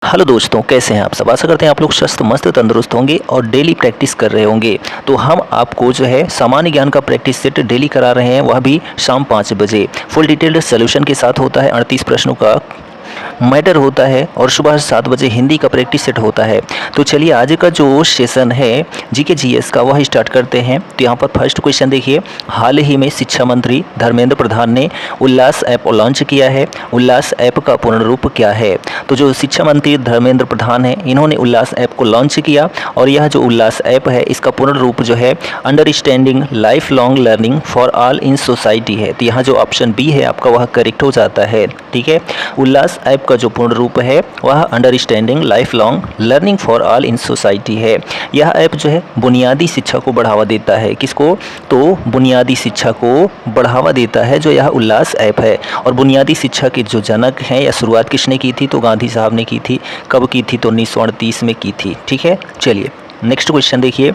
Hello दोस्तों, कैसे हैं आप सब। आशा करते हैं आप लोग स्वस्थ मस्त तंदुरुस्त होंगे और डेली प्रैक्टिस कर रहे होंगे। तो हम आपको जो है सामान्य ज्ञान का प्रैक्टिस सेट डेली करा रहे हैं, वह भी शाम 5 बजे। फुल डिटेल्ड सोल्यूशन के साथ होता है। 38 प्रश्नों का मैटर होता है और सुबह 7 बजे हिंदी का प्रैक्टिस सेट होता है। तो चलिए आज का जो सेशन है जीके जीएस का वह स्टार्ट करते हैं। तो यहाँ पर फर्स्ट क्वेश्चन देखिए, हाल ही में शिक्षा मंत्री धर्मेंद्र प्रधान ने उल्लास ऐप लॉन्च किया है। उल्लास ऐप का पूर्ण रूप क्या है। तो जो शिक्षा मंत्री धर्मेंद्र प्रधान है, इन्होंने उल्लास ऐप को लॉन्च किया और यह जो उल्लास ऐप है इसका पूर्ण रूप जो है understanding life long learning for all in society है। तो यहाँ जो ऑप्शन बी है आपका वह करेक्ट हो जाता है। ठीक है, उल्लास ऐप का जो पूर्ण रूप है वह understanding life long learning for all in society है। यह ऐप जो है बुनियादी शिक्षा को बढ़ावा देता है। किसको? तो बुनियादी शिक्षा को बढ़ावा देता है जो यह उल्लास ऐप है। और बुनियादी शिक्षा के जो जनक हैं या शुरुआत किसने की थी? तो गांधी साहब ने की थी। कब की थी? तो 1938 में की थी। ठीक है, चलिए नेक्स्ट क्वेश्चन देखिए,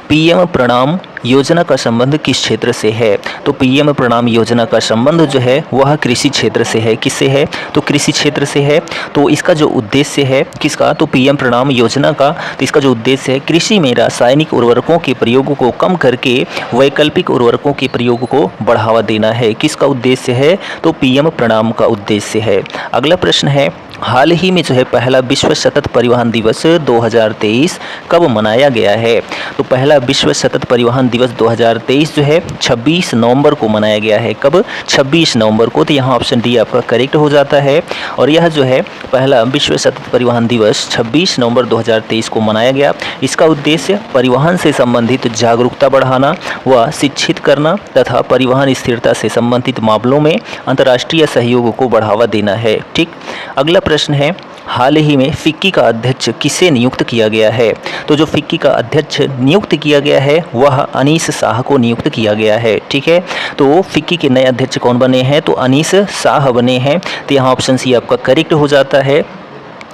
पीएम प्रणाम योजना का संबंध किस क्षेत्र से है? तो पीएम प्रणाम योजना का संबंध जो है वह कृषि क्षेत्र से है। किससे है? तो कृषि क्षेत्र से है। तो इसका जो उद्देश्य है किसका? तो पीएम प्रणाम योजना का, तो इसका जो उद्देश्य है कृषि में रासायनिक उर्वरकों के प्रयोग को कम करके वैकल्पिक उर्वरकों के प्रयोग को बढ़ावा देना है। किसका उद्देश्य है? तो पीएम प्रणाम का उद्देश्य है। अगला प्रश्न है, हाल ही में जो है पहला विश्व सतत परिवहन दिवस 2023 कब मनाया गया है? तो पहला विश्व सतत परिवहन दिवस 2023 जो है 26 नवंबर को मनाया गया है। कब? 26 नवंबर को। तो यहाँ ऑप्शन डी आपका करेक्ट हो जाता है। और यह जो है पहला विश्व सतत परिवहन दिवस 26 नवंबर 2023 को मनाया गया। इसका उद्देश्य परिवहन से संबंधित जागरूकता बढ़ाना व शिक्षित करना तथा परिवहन स्थिरता से संबंधित मामलों में अंतर्राष्ट्रीय सहयोग को बढ़ावा देना है। ठीक, अगला प्रश्न है, हाल ही में फिक्की का अध्यक्ष किसे नियुक्त किया गया है? तो जो फिक्की का अध्यक्ष नियुक्त किया गया है वह अनीस शाह को नियुक्त किया गया है। ठीक है, तो फिक्की के नए अध्यक्ष कौन बने हैं? तो अनीस शाह बने हैं। तो यहाँ ऑप्शन सी आपका करेक्ट हो जाता है।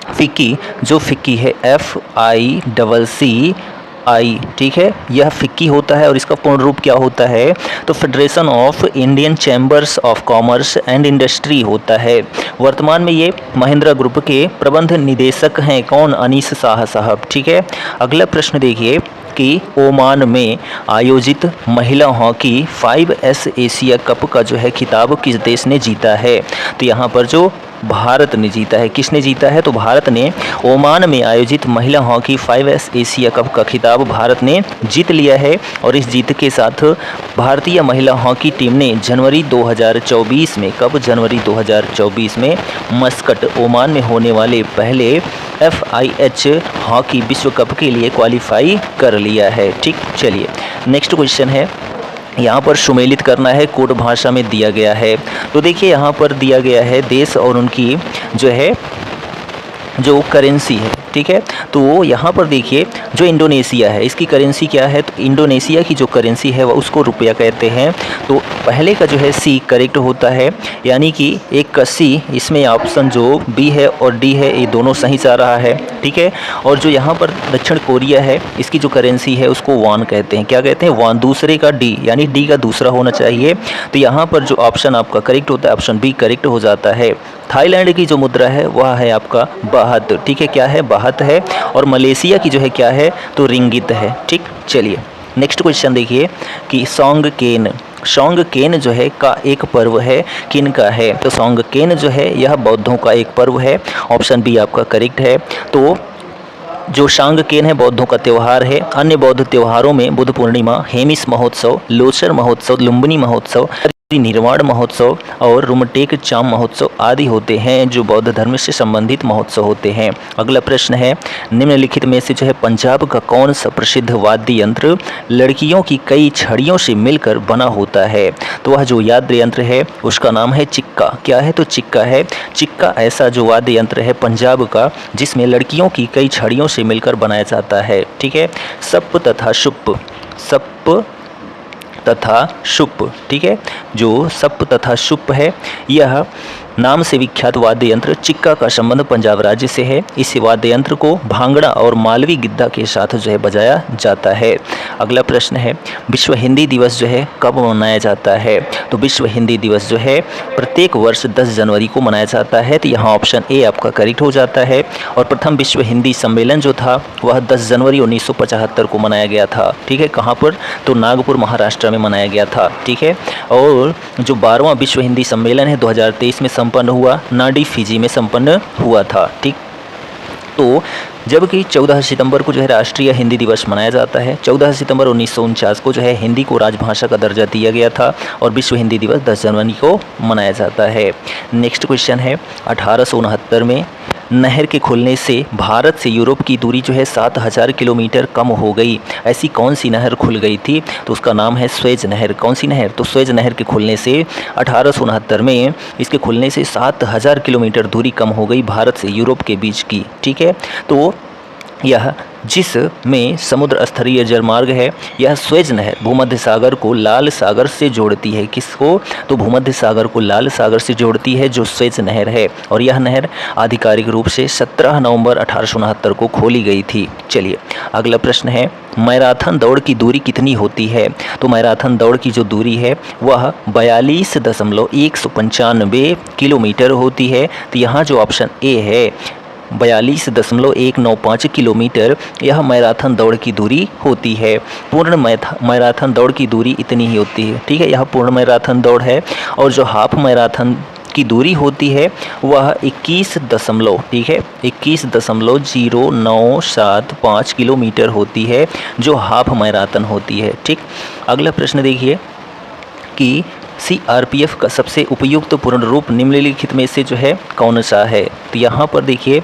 फिक्की, जो फिक्की है FICCI, ठीक है, यह फिक्की होता है और इसका पूर्ण रूप क्या होता है? तो federation of Indian chambers of commerce and industry होता है। वर्तमान में ये महिंद्रा ग्रुप के प्रबंध निदेशक हैं। कौन? अनीस शाह साहब। ठीक है, अगला प्रश्न देखिए कि ओमान में आयोजित महिला हॉकी 5S एशिया कप का जो है खिताब किस देश ने जीता है? तो यहाँ पर जो भारत ने जीता है। किसने जीता है? तो भारत ने ओमान में आयोजित महिला हॉकी 5S एशिया कप का खिताब भारत ने जीत लिया है। और इस जीत के साथ भारतीय महिला हॉकी टीम ने जनवरी 2024 में, कब? जनवरी 2024 में मस्कट ओमान में होने वाले पहले FIH हॉकी विश्व कप के लिए क्वालिफाई कर लिया है। ठीक, चलिए नेक्स्ट क्वेश्चन है, यहाँ पर सुमेलित करना है, कोड भाषा में दिया गया है। तो देखिए यहाँ पर दिया गया है देश और उनकी जो है जो करेंसी है। ठीक है, तो यहाँ पर देखिए जो इंडोनेशिया है इसकी करेंसी क्या है? तो इंडोनेशिया की जो करेंसी है वह उसको रुपया कहते हैं। तो पहले का जो है सी करेक्ट होता है, यानी कि एक का सी, इसमें ऑप्शन जो बी है और डी है ये दोनों सही जा रहा है। ठीक है, और जो यहाँ पर दक्षिण कोरिया है इसकी जो करेंसी है उसको वान कहते हैं। क्या कहते हैं? वान। दूसरे का डी, यानी डी का दूसरा होना चाहिए। तो यहाँ पर जो ऑप्शन आपका करेक्ट होता है ऑप्शन बी करेक्ट हो जाता है। थाईलैंड की जो मुद्रा है वह है आपका बाहत। ठीक है, क्या है? बाहत है। और मलेशिया की जो है क्या है? तो रिंगित है। ठीक, चलिए नेक्स्ट क्वेश्चन देखिए कि सॉन्गकेन जो है का एक पर्व है, किन का है? तो सॉन्गकेन जो है यह बौद्धों का एक पर्व है। ऑप्शन बी आपका करेक्ट है। तो जो सांगकेन है बौद्धों का त्यौहार है। अन्य बौद्ध त्योहारों में बुद्ध पूर्णिमा, हेमिस महोत्सव, लोसर महोत्सव, लुम्बिनी महोत्सव, निर्वाण महोत्सव और रुमटेक चाम महोत्सव आदि होते हैं जो बौद्ध धर्म से संबंधित महोत्सव होते हैं। अगला प्रश्न है, निम्नलिखित में से जो है पंजाब का कौन सा प्रसिद्ध वाद्य यंत्र लड़कियों की कई छड़ियों से मिलकर बना होता है? तो वह जो वाद्य यंत्र है उसका नाम है चिक्का। क्या है? तो चिक्का है। चिक्का ऐसा जो वाद्य यंत्र है पंजाब का जिसमें लड़कियों की कई छड़ियों से मिलकर बनाया जाता है। ठीक है, सप तथा शुप, सप तथा शुप। ठीक है, जो सप तथा शुप है यह नाम से विख्यात वाद्य यंत्र चिक्का का संबंध पंजाब राज्य से है। इस वाद्य यंत्र को भांगड़ा और मालवी गिद्दा के साथ जो है बजाया जाता है। अगला प्रश्न है विश्व हिंदी दिवस जो है कब मनाया जाता है? तो विश्व हिंदी दिवस जो है प्रत्येक वर्ष 10 जनवरी को मनाया जाता है। तो यहाँ ऑप्शन ए आपका करेक्ट हो जाता है। और प्रथम विश्व हिंदी सम्मेलन जो था वह 10 जनवरी 1975 को मनाया गया था। ठीक है, कहाँ पर? तो नागपुर महाराष्ट्र में मनाया गया था। ठीक है, और जो 12वां विश्व हिंदी सम्मेलन है 2023 में संपन्न हुआ, नाडी फिजी में संपन्न हुआ था। ठीक, तो जबकि 14 सितंबर को जो है राष्ट्रीय हिंदी दिवस मनाया जाता है। 14 सितंबर 1949 को जो है हिंदी को राजभाषा का दर्जा दिया गया था और विश्व हिंदी दिवस 10 जनवरी को मनाया जाता है। नेक्स्ट क्वेश्चन है 1869 में नहर के खुलने से भारत से यूरोप की दूरी जो है 7000 किलोमीटर कम हो गई। ऐसी कौन सी नहर खुल गई थी? तो उसका नाम है स्वेज नहर। कौन सी नहर? तो स्वेज नहर के खुलने से 1869 में इसके खुलने से 7000 किलोमीटर दूरी कम हो गई भारत से यूरोप के बीच की। ठीक है, तो यह जिसमें समुद्र स्तरीय जलमार्ग है, यह स्वेज नहर भूमध्य सागर को लाल सागर से जोड़ती है। किसको? तो भूमध्य सागर को लाल सागर से जोड़ती है जो स्वेज नहर है। और यह नहर आधिकारिक रूप से 17 नवंबर 1869 को खोली गई थी। चलिए अगला प्रश्न है मैराथन दौड़ की दूरी कितनी होती है? तो मैराथन दौड़ की जो दूरी है वह 42.195 किलोमीटर होती है। तो यहाँ जो ऑप्शन ए है 42.195 किलोमीटर यह मैराथन दौड़ की दूरी होती है। पूर्ण मैराथन दौड़ की दूरी इतनी ही होती है। ठीक है, यह पूर्ण मैराथन दौड़ है। और जो हाफ मैराथन की दूरी होती है वह 21.097 किलोमीटर होती है जो हाफ मैराथन होती है। ठीक, अगला प्रश्न देखिए कि CRPF का सबसे उपयुक्त पूर्ण रूप निम्नलिखित में से जो है कौन सा है? तो यहाँ पर देखिए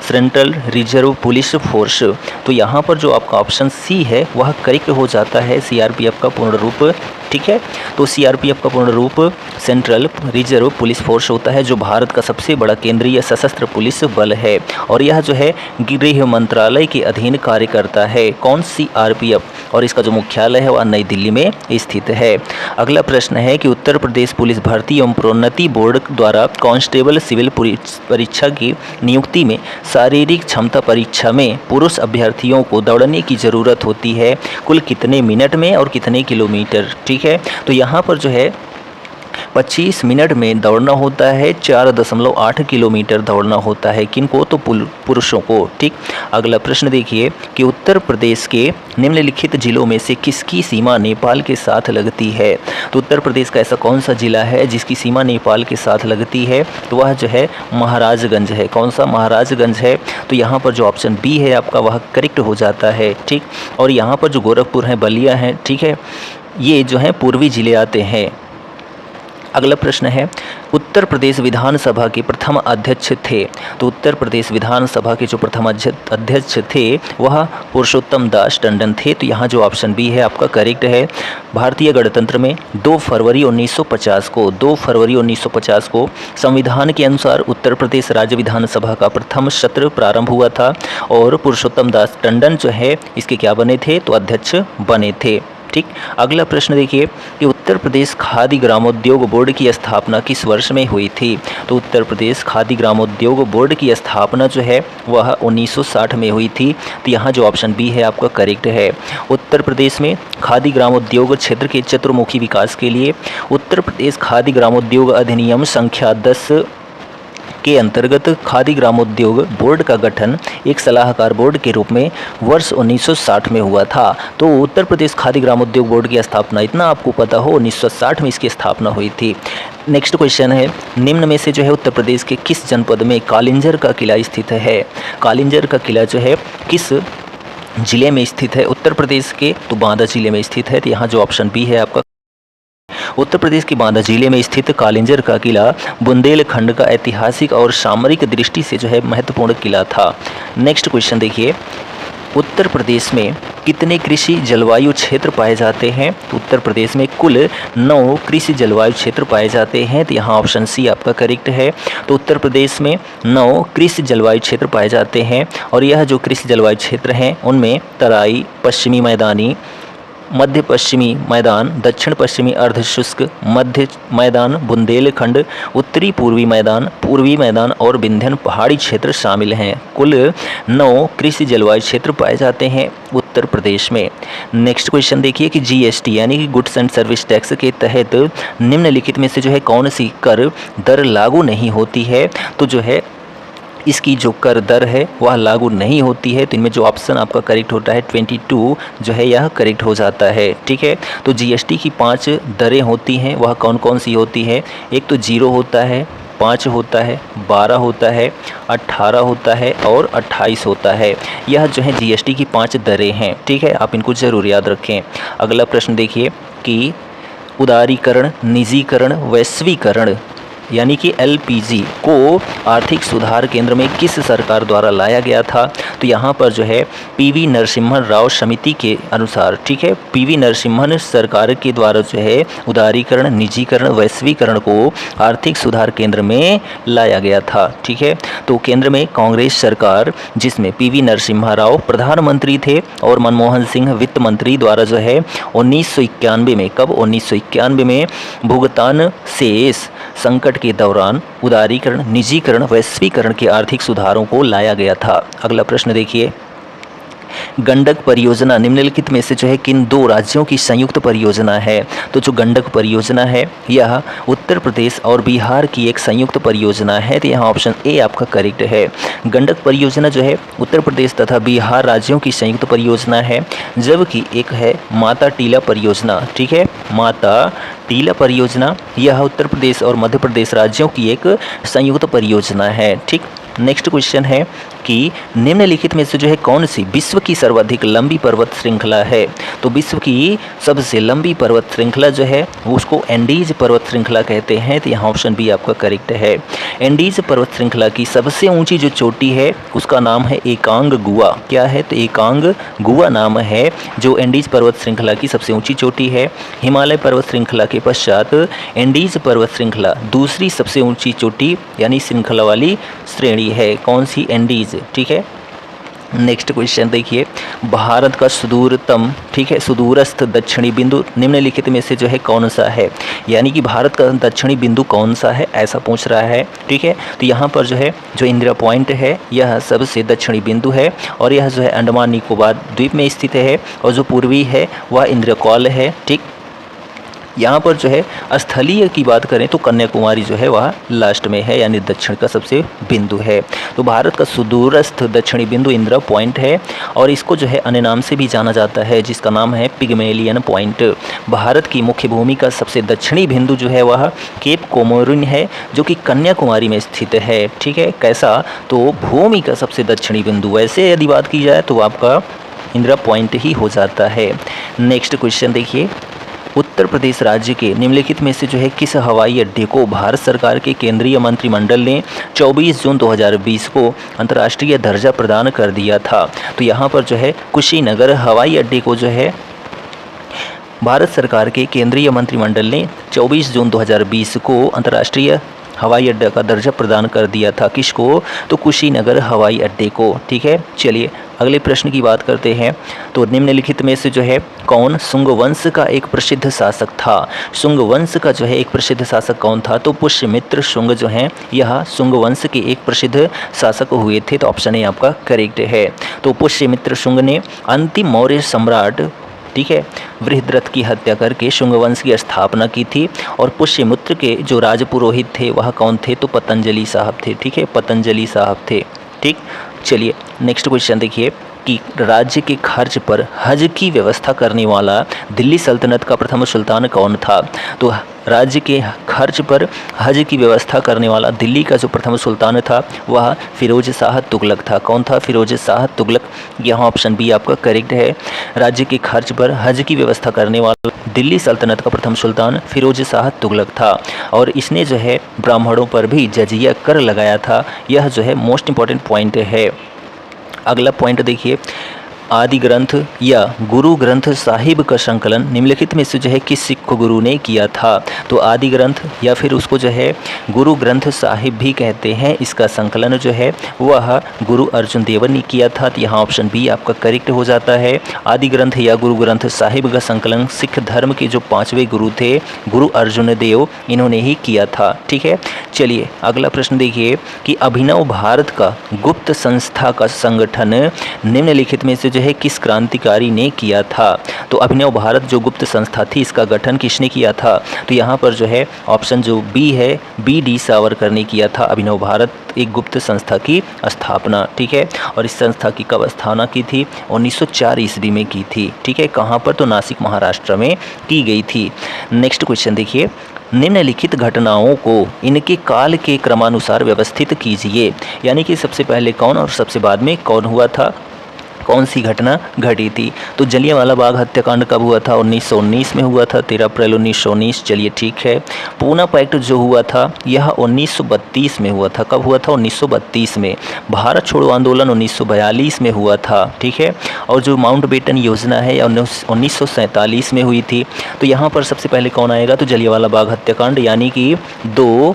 सेंट्रल रिजर्व पुलिस फोर्स। तो यहाँ पर जो आपका ऑप्शन सी है वह करेक्ट हो जाता है CRPF का पूर्ण रूप। ठीक है, तो CRPF का पूर्ण रूप सेंट्रल रिजर्व पुलिस फोर्स होता है जो भारत का सबसे बड़ा केंद्रीय सशस्त्र पुलिस बल है और यह जो है गृह मंत्रालय के अधीन कार्य करता है। कौन? CRPF। और इसका जो मुख्यालय है वह नई दिल्ली में स्थित है। अगला प्रश्न है कि उत्तर प्रदेश पुलिस भर्ती एवं प्रोन्नति बोर्ड द्वारा कांस्टेबल सिविल परीक्षा की नियुक्ति में शारीरिक क्षमता परीक्षा में पुरुष अभ्यर्थियों को दौड़ने की ज़रूरत होती है कुल कितने मिनट में और कितने किलोमीटर? ठीक है, तो यहाँ पर जो है 25 मिनट में दौड़ना होता है, 4.8 किलोमीटर दौड़ना होता है। किनको? तो पुरुषों को। ठीक, अगला प्रश्न देखिए कि उत्तर प्रदेश के निम्नलिखित जिलों में से किसकी सीमा नेपाल के साथ लगती है? तो उत्तर प्रदेश का ऐसा कौन सा जिला है जिसकी सीमा नेपाल के साथ लगती है? तो वह जो है महाराजगंज है। कौन सा? महाराजगंज है। तो यहाँ पर जो ऑप्शन बी है आपका वह करेक्ट हो जाता है। ठीक, और यहाँ पर जो गोरखपुर है, बलिया है, ठीक है, ये जो है पूर्वी जिले आते हैं। अगला प्रश्न है उत्तर प्रदेश विधानसभा के प्रथम अध्यक्ष थे। तो उत्तर प्रदेश विधानसभा के जो प्रथम अध्यक्ष थे वह पुरुषोत्तम दास टंडन थे। तो यहाँ जो ऑप्शन बी है आपका करेक्ट है। भारतीय गणतंत्र में 2 फरवरी 1950 को संविधान के अनुसार उत्तर प्रदेश राज्य विधानसभा का प्रथम सत्र प्रारंभ हुआ था और पुरुषोत्तम दास टंडन जो है इसके क्या बने थे? तो अध्यक्ष बने थे। ठीक, अगला प्रश्न देखिए कि उत्तर प्रदेश खादी ग्रामोद्योग बोर्ड की स्थापना किस वर्ष में हुई थी? तो उत्तर प्रदेश खादी ग्रामोद्योग बोर्ड की स्थापना जो है वह 1960 में हुई थी। तो यहाँ जो ऑप्शन बी है आपका करेक्ट है। उत्तर प्रदेश में खादी ग्रामोद्योग क्षेत्र के चतुर्मुखी विकास के लिए उत्तर प्रदेश खादी ग्रामोद्योग अधिनियम संख्या 10 के अंतर्गत खादी ग्रामोद्योग बोर्ड का गठन एक सलाहकार बोर्ड के रूप में वर्ष 1960 में हुआ था। तो उत्तर प्रदेश खादी ग्रामोद्योग बोर्ड की स्थापना, इतना आपको पता हो, 1960 में इसकी स्थापना हुई थी। नेक्स्ट क्वेश्चन है निम्न में से जो है उत्तर प्रदेश के किस जनपद में कालिंजर का किला स्थित है? कालिंजर का किला जो है किस जिले में स्थित है? उत्तर प्रदेश के तो बांदा जिले में स्थित है। तो यहाँ जो ऑप्शन बी है आपका उत्तर प्रदेश के बांदा जिले में स्थित कालिंजर का किला बुंदेलखंड का ऐतिहासिक और सामरिक दृष्टि से जो है महत्वपूर्ण किला था। नेक्स्ट क्वेश्चन देखिए उत्तर प्रदेश में कितने कृषि जलवायु क्षेत्र पाए जाते हैं? तो उत्तर प्रदेश में कुल 9 कृषि जलवायु क्षेत्र पाए जाते हैं। तो यहाँ ऑप्शन सी आपका करेक्ट है। तो उत्तर प्रदेश में 9 कृषि जलवायु क्षेत्र पाए जाते हैं और यह जो कृषि जलवायु क्षेत्र हैं उनमें तराई, पश्चिमी मैदानी, मध्य पश्चिमी मैदान, दक्षिण पश्चिमी अर्धशुष्क, मध्य मैदान, बुंदेलखंड, उत्तरी पूर्वी मैदान और विंध्यन पहाड़ी क्षेत्र शामिल हैं। कुल 9 कृषि जलवायु क्षेत्र पाए जाते हैं उत्तर प्रदेश में। नेक्स्ट क्वेश्चन देखिए कि जीएसटी यानी कि गुड्स एंड सर्विस टैक्स के तहत निम्नलिखित में से जो है कौन सी कर दर लागू नहीं होती है। तो जो है इसकी जो कर दर है वह लागू नहीं होती है। तो इनमें जो ऑप्शन आपका करेक्ट होता है 22 जो है यह करेक्ट हो जाता है। ठीक है, तो जीएसटी की 5 दरें होती हैं, वह कौन कौन सी होती है। एक तो 0 होता है, 5 होता है, 12 होता है, 18 होता है और 28 होता है। यह जो है जीएसटी की 5 दरें हैं। ठीक है, आप इनको ज़रूर याद रखें। अगला प्रश्न देखिए कि उदारीकरण, निजीकरण, वैश्वीकरण यानी कि एलपीजी को आर्थिक सुधार केंद्र में किस सरकार द्वारा लाया गया था। तो यहाँ पर जो है पीवी नरसिम्हन राव समिति के अनुसार, ठीक है, पीवी नरसिम्हन सरकार के द्वारा जो है उदारीकरण, निजीकरण, वैश्वीकरण को आर्थिक सुधार केंद्र में लाया गया था। ठीक है, तो केंद्र में कांग्रेस सरकार जिसमें पीवी नरसिम्हा राव प्रधानमंत्री थे और मनमोहन सिंह वित्त मंत्री द्वारा जो है 1991 में, कब 1991 में भुगतान शेष संकट के दौरान उदारीकरण, निजीकरण, वैश्वीकरण के आर्थिक सुधारों को लाया गया था। अगला प्रश्न देखिए, गंडक परियोजना निम्नलिखित में से जो है किन 2 राज्यों की संयुक्त परियोजना है। तो जो गंडक परियोजना है यह उत्तर प्रदेश और बिहार की एक संयुक्त परियोजना है। तो यहाँ ऑप्शन ए आपका करेक्ट है। गंडक परियोजना जो है उत्तर प्रदेश तथा बिहार राज्यों की संयुक्त परियोजना है, जबकि एक है माता टीला परियोजना। ठीक है, माता टीला परियोजना यह उत्तर प्रदेश और मध्य प्रदेश राज्यों की एक संयुक्त परियोजना है। ठीक, नेक्स्ट क्वेश्चन है कि निम्नलिखित में से जो है कौन सी विश्व की सर्वाधिक लंबी पर्वत श्रृंखला है। तो विश्व की सबसे लंबी पर्वत श्रृंखला जो है उसको एंडीज पर्वत श्रृंखला कहते हैं। तो यहाँ ऑप्शन बी आपका करेक्ट है। एंडीज पर्वत श्रृंखला की सबसे ऊंची जो चोटी है उसका नाम है एकांग गुआ। क्या है? तो एकांग गुआ नाम है जो एंडीज पर्वत श्रृंखला की सबसे ऊंची चोटी है। हिमालय पर्वत श्रृंखला के पश्चात एंडीज पर्वत श्रृंखला दूसरी सबसे ऊंची चोटी यानी श्रृंखला वाली श्रेणी है। कौन सी? एंडीज। ठीक है, नेक्स्ट क्वेश्चन देखिए, भारत का सुदूरतम, ठीक है, सुदूरस्थ दक्षिणी बिंदु निम्नलिखित में से जो है कौन सा है, यानी कि भारत का दक्षिणी बिंदु कौन सा है ऐसा पूछ रहा है। ठीक है, तो यहाँ पर जो है जो इंदिरा पॉइंट है यह सबसे दक्षिणी बिंदु है और यह जो है अंडमान निकोबार द्वीप में स्थित है और जो पूर्वी है वह इंदिरा कौल है। ठीक, यहाँ पर जो है स्थलीय की बात करें तो कन्याकुमारी जो है वह लास्ट में है यानी दक्षिण का सबसे बिंदु है। तो भारत का सुदूरस्थ दक्षिणी बिंदु इंदिरा पॉइंट है और इसको जो है अन्य नाम से भी जाना जाता है जिसका नाम है पिग्मेलियन पॉइंट। भारत की मुख्य भूमि का सबसे दक्षिणी बिंदु जो है वह केप कोमोरिन है जो कि कन्याकुमारी में स्थित है। ठीक है, कैसा? तो भूमि का सबसे दक्षिणी बिंदु, वैसे यदि बात की जाए तो आपका इंदिरा पॉइंट ही हो जाता है। नेक्स्ट क्वेश्चन देखिए, उत्तर प्रदेश राज्य के निम्नलिखित में से जो है किस हवाई अड्डे को भारत सरकार के केंद्रीय मंत्रिमंडल ने 24 जून 2020 को अंतर्राष्ट्रीय दर्जा प्रदान कर दिया था। तो यहाँ पर जो है कुशीनगर हवाई अड्डे को जो है भारत सरकार के केंद्रीय मंत्रिमंडल ने 24 जून 2020 को अंतर्राष्ट्रीय हवाई अड्डा का दर्जा प्रदान कर दिया था। किसको? तो कुशीनगर हवाई अड्डे को। ठीक है, चलिए अगले प्रश्न की बात करते हैं। तो निम्नलिखित में से जो है कौन शुंग वंश का एक प्रसिद्ध शासक था? शुंग वंश का जो है एक प्रसिद्ध शासक कौन था? तो पुष्यमित्र शुंग जो हैं यह शुंग वंश के एक प्रसिद्ध शासक हुए थे। तो ऑप्शन ए आपका करेक्ट है। तो पुष्यमित्र शुंग ने अंतिम मौर्य सम्राट, ठीक है, बृहद्रथ की हत्या करके शुंग वंश की स्थापना की थी और पुष्यमित्र के जो राजपुरोहित थे वह कौन थे? तो पतंजलि साहब थे। ठीक है, पतंजलि साहब थे। ठीक, चलिए नेक्स्ट क्वेश्चन देखिए कि राज्य के खर्च पर हज की व्यवस्था करने वाला दिल्ली सल्तनत का प्रथम सुल्तान कौन था? तो राज्य के खर्च पर हज की व्यवस्था करने वाला दिल्ली का जो प्रथम सुल्तान था वह फिरोज शाह तुगलक था। कौन था? फिरोज शाह तुगलक। यहाँ ऑप्शन बी आपका करेक्ट है। राज्य के खर्च पर हज की व्यवस्था करने वाला दिल्ली सल्तनत का प्रथम सुल्तान फिरोज शाह तुगलक था और इसने जो है ब्राह्मणों पर भी जजिया कर लगाया था। यह जो है मोस्ट इंपॉर्टेंट पॉइंट है। अगला पॉइंट देखिए, आदि ग्रंथ या गुरु ग्रंथ साहिब का संकलन निम्नलिखित में से जो है किस सिख को गुरु ने किया था? तो आदि ग्रंथ या फिर उसको जो है गुरु ग्रंथ साहिब भी कहते हैं। इसका संकलन जो है वह गुरु अर्जुन देव ने किया था। तो यहाँ ऑप्शन बी आपका करेक्ट हो जाता है। आदि ग्रंथ या गुरु ग्रंथ साहिब का संकलन सिख धर्म के जो 5वें गुरु थे गुरु अर्जुन देव, इन्होंने ही किया था। ठीक है, चलिए अगला प्रश्न देखिए कि अभिनव भारत का गुप्त संस्था का संगठन निम्नलिखित में से जो है किस क्रांतिकारी ने किया था? तो अभिनव भारत जो गुप्त संस्था थी इसका गठन किसने किया था? तो यहाँ पर जो है ऑप्शन जो बी है, बी.डी. सावरकर ने किया था अभिनव भारत एक गुप्त संस्था की स्थापना। ठीक है, और इस संस्था की कब स्थापना की थी? 1904 ईस्वी में की थी। ठीक है, कहाँ पर? तो नासिक महाराष्ट्र में की गई थी। नेक्स्ट क्वेश्चन देखिए, निम्नलिखित घटनाओं को इनके काल के क्रमानुसार व्यवस्थित कीजिए। यानी कि सबसे पहले कौन और सबसे बाद में कौन हुआ था, कौन सी घटना घटी थी? तो जलियांवाला बाग हत्याकांड कब हुआ था? 1919 में हुआ था, 13 अप्रैल 1919। चलिए ठीक है। पूना पैक्ट जो हुआ था यह 1932 में हुआ था। कब हुआ था? 1932 में। भारत छोड़ो आंदोलन 1942 में हुआ था। ठीक है, और जो माउंटबेटन योजना है 1947 में हुई थी। तो यहाँ पर सबसे पहले कौन आएगा? तो जलियांवाला बाग हत्याकांड, यानी कि 2,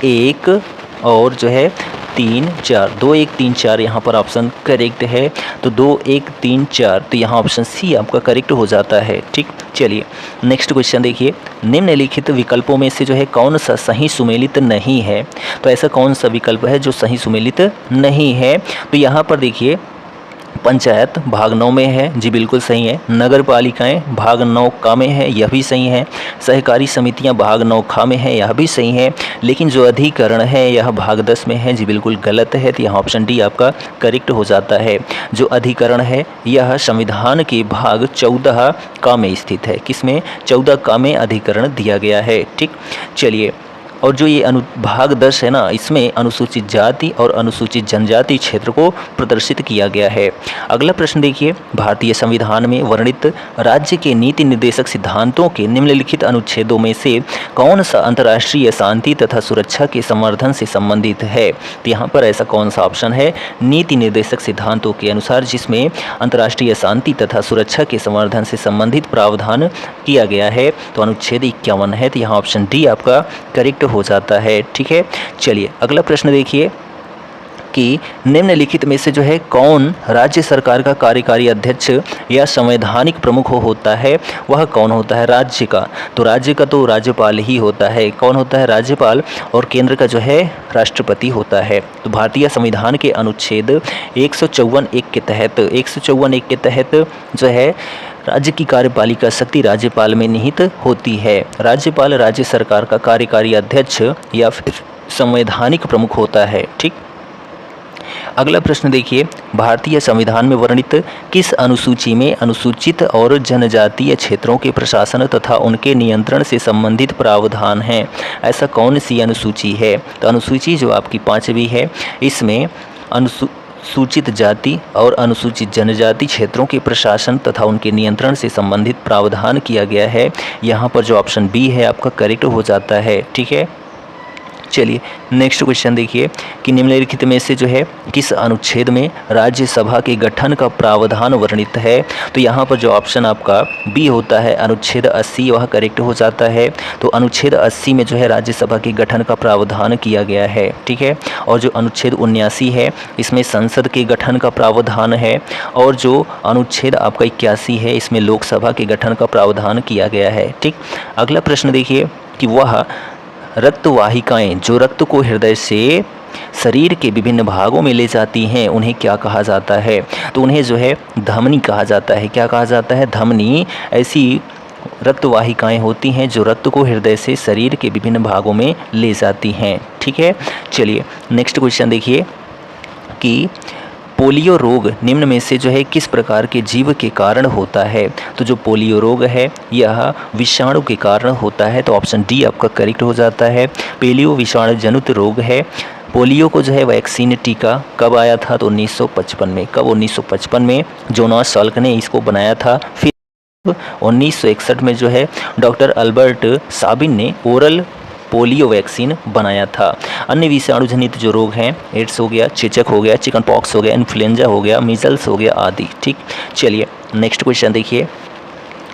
1 और जो है 3, 4, 2, 1, 3, 4 यहाँ पर ऑप्शन करेक्ट है। तो 2, 1, 3, 4, तो यहाँ ऑप्शन सी आपका करेक्ट हो जाता है। ठीक, चलिए नेक्स्ट क्वेश्चन देखिए, निम्नलिखित विकल्पों में से जो है कौन सा सही सुमेलित नहीं है? तो ऐसा कौन सा विकल्प है जो सही सुमेलित नहीं है? तो यहाँ पर देखिए पंचायत भाग 9 में है, जी बिल्कुल सही है। नगर पालिकाएँ भाग 9 का में है, यह भी सही है। सहकारी समितियां भाग 9 खा में है, यह भी सही है। लेकिन जो अधिकरण है यह भाग 10 में है, जी बिल्कुल गलत है। तो यहाँ ऑप्शन डी आपका करेक्ट हो जाता है। जो अधिकरण है यह संविधान के भाग 14 का में स्थित है। किसमें? 14 का में अधिकरण दिया गया है। ठीक, चलिए, और जो ये भाग 10 है ना, इसमें अनुसूचित जाति और अनुसूचित जनजाति क्षेत्र को प्रदर्शित किया गया है। अगला प्रश्न देखिए, भारतीय संविधान में वर्णित राज्य के नीति निर्देशक सिद्धांतों के निम्नलिखित अनुच्छेदों में से कौन सा अंतर्राष्ट्रीय शांति तथा सुरक्षा के संवर्धन से संबंधित है? तो यहाँ पर ऐसा कौन सा ऑप्शन है? नीति निर्देशक सिद्धांतों के अनुसार जिसमें अंतर्राष्ट्रीय शांति तथा सुरक्षा के संवर्धन से संबंधित प्रावधान किया गया है। तो अनुच्छेद 51 है। तो यहाँ ऑप्शन डी आपका करेक्ट हो जाता है। ठीक है, चलिए अगला प्रश्न देखिए कि निम्नलिखित में से जो है कौन राज्य सरकार का कार्यकारी अध्यक्ष या संवैधानिक प्रमुख होता है? वह कौन होता है राज्य का? तो राज्य का तो राज्यपाल ही होता है। कौन होता है? राज्यपाल। और केंद्र का जो है राष्ट्रपति होता है। तो भारतीय संविधान के अनुच्छेद 154(1) के तहत 154(1) के तहत जो है राज्य की कार्यपालिका शक्ति राज्यपाल में निहित होती है। राज्यपाल राज्य सरकार का कार्यकारी अध्यक्ष या फिर संवैधानिक प्रमुख होता है। ठीक, अगला प्रश्न देखिए, भारतीय संविधान में वर्णित किस अनुसूची में अनुसूचित और जनजातीय क्षेत्रों के प्रशासन तथा उनके नियंत्रण से संबंधित प्रावधान हैं? ऐसा कौन सी अनुसूची है? तो अनुसूची जो आपकी 5वीं है, इसमें सूचित जाति और अनुसूचित जनजाति क्षेत्रों के प्रशासन तथा उनके नियंत्रण से संबंधित प्रावधान किया गया है। यहाँ पर जो ऑप्शन बी है आपका करेक्ट हो जाता है। ठीक है, चलिए नेक्स्ट क्वेश्चन देखिए कि निम्नलिखित में से जो है किस अनुच्छेद में राज्यसभा के गठन का प्रावधान वर्णित है? तो यहाँ पर जो ऑप्शन आपका बी होता है अनुच्छेद 80, वह करेक्ट हो जाता है। तो अनुच्छेद 80 में जो है राज्यसभा के गठन का प्रावधान किया गया है। ठीक है, और जो अनुच्छेद 79 है इसमें संसद के गठन का प्रावधान है। और जो अनुच्छेद आपका 81 है इसमें लोकसभा के गठन का प्रावधान किया गया है। ठीक, अगला प्रश्न देखिए कि वह रक्त वाहिकाएँ जो रक्त को हृदय से शरीर के विभिन्न भागों में ले जाती हैं उन्हें क्या कहा जाता है? तो उन्हें जो है धमनी कहा जाता है। क्या कहा जाता है? धमनी। ऐसी रक्त वाहिकाएँ होती हैं जो रक्त को हृदय से शरीर के विभिन्न भागों में ले जाती हैं। ठीक है, चलिए नेक्स्ट क्वेश्चन देखिए कि पोलियो रोग निम्न में से जो है किस प्रकार के जीव के कारण होता है? तो जो पोलियो रोग है यह विषाणु के कारण होता है। तो ऑप्शन डी आपका करेक्ट हो जाता है। पोलियो विषाणु जनित रोग है। पोलियो को जो है वैक्सीन टीका कब आया था? तो 1955 में। कब? 1955 में जोनास साल्क ने इसको बनाया था। फिर 1961 में जो है डॉक्टर अल्बर्ट साबिन ने ओरल पोलियो वैक्सीन बनाया था। अन्य विषाणु जनित जो रोग हैं, एड्स हो गया, चेचक हो गया, चिकन पॉक्स हो गया, इन्फ्लुएंजा हो गया, मीजल्स हो गया आदि। ठीक, चलिए नेक्स्ट क्वेश्चन देखिए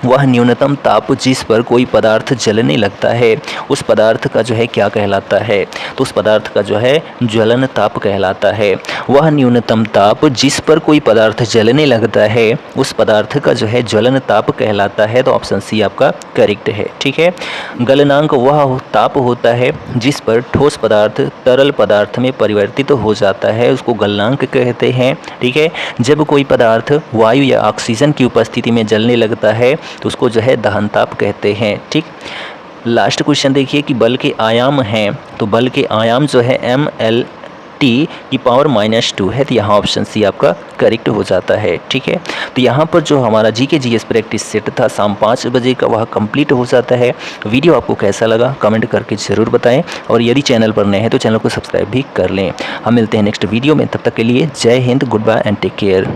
वह न्यूनतम ताप जिस पर कोई पदार्थ जलने लगता है उस पदार्थ का जो है क्या कहलाता है? तो उस पदार्थ का जो है ज्वलन ताप कहलाता है। वह न्यूनतम ताप जिस पर कोई पदार्थ जलने लगता है उस पदार्थ का जो है ज्वलन ताप कहलाता है। तो ऑप्शन सी आपका करेक्ट है। ठीक है। गलनांक वह ताप होता है जिस पर ठोस पदार्थ तरल पदार्थ में परिवर्तित हो जाता है, उसको गलनांक कहते हैं। ठीक है। जब कोई पदार्थ वायु या ऑक्सीजन की उपस्थिति में जलने लगता है तो उसको जो है दहन ताप कहते हैं। ठीक। लास्ट क्वेश्चन देखिए कि बल के आयाम हैं, तो बल के आयाम जो है mLT की पावर -2 है। तो यहाँ ऑप्शन सी आपका करेक्ट हो जाता है। ठीक है। तो यहाँ पर जो हमारा GK GS प्रैक्टिस सेट था शाम 5 बजे का वह कंप्लीट हो जाता है। वीडियो आपको कैसा लगा कमेंट करके ज़रूर बताएं और यदि चैनल पर नए हैं तो चैनल को सब्सक्राइब भी कर लें। हम मिलते हैं नेक्स्ट वीडियो में, तब तक के लिए जय हिंद, goodbye and take care.